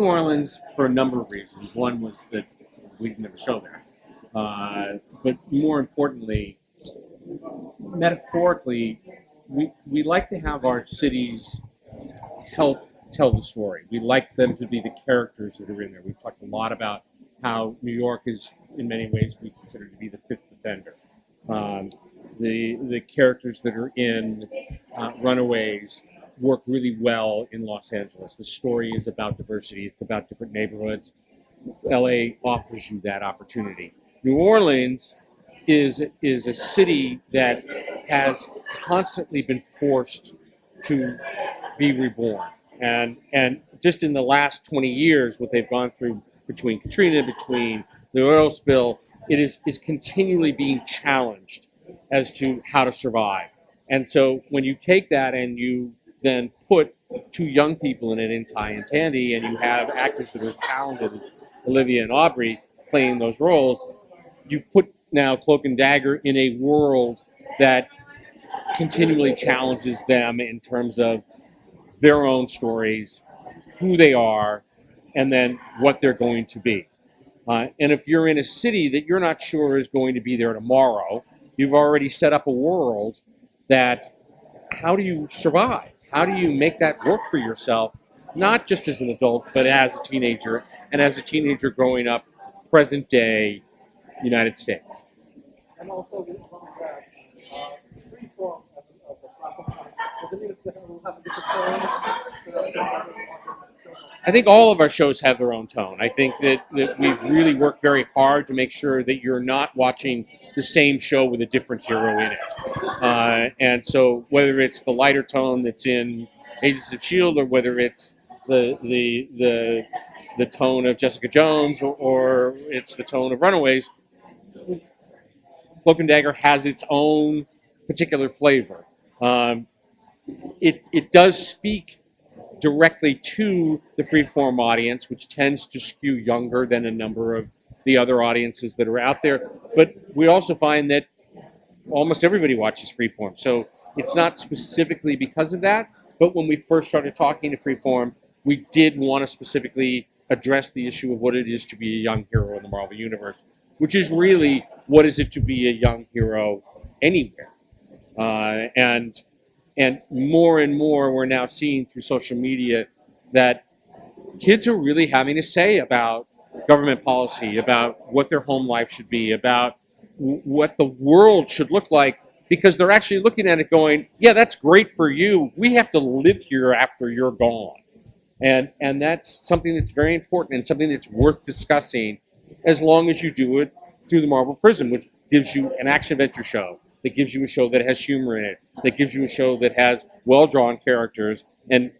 Orleans for a number of reasons. One was that we didn't have a show there. But more importantly, metaphorically, we like to have our cities help tell the story. We like them to be the characters that are in there. We've talked a lot about how New York is, in many ways, we consider to be the fifth offender. The characters that are in Runaways work really well in Los Angeles. The story is about diversity. It's about different neighborhoods. LA offers you that opportunity. New Orleans is a city that has constantly been forced to be reborn. And just in the last 20 years, what they've gone through between Katrina, between the oil spill, it is continually being challenged as to how to survive. And so when you take that and you then put two young people in it, in Ty and Tandy, and you have actors that are talented, Olivia and Aubrey, playing those roles, you've put now Cloak and Dagger in a world that continually challenges them in terms of their own stories, who they are, and then what they're going to be. And if you're in a city that you're not sure is going to be there tomorrow, you've already set up a world that, how do you survive? How do you make that work for yourself, not just as an adult, but as a teenager, and as a teenager growing up present day United States? And also, FREEFORM as a platform, does it mean that we'll have a different tone? I think all of our shows have their own tone. I think that we've really worked very hard to make sure that you're not watching the same show with a different hero in it. And so whether it's the lighter tone that's in Agents of S.H.I.E.L.D. or whether it's the tone of Jessica Jones or it's the tone of Runaways, Cloak and Dagger has its own particular flavor. It does speak directly to the freeform audience, which tends to skew younger than a number of the other audiences that are out there. But we also find that almost everybody watches freeform. So it's not specifically because of that, but when we first started talking to freeform, we did want to specifically address the issue of what it is to be a young hero in the Marvel Universe, which is really, what is it to be a young hero anywhere? And more and more, we're now seeing through social media that kids are really having a say about government policy, about what their home life should be, about what the world should look like, because they're actually looking at it going, yeah, that's great for you. We have to live here after you're gone. And that's something that's very important and something that's worth discussing, as long as you do it through the Marvel Prism, which gives you an action-adventure show, that gives you a show that has humor in it, that gives you a show that has well-drawn characters, and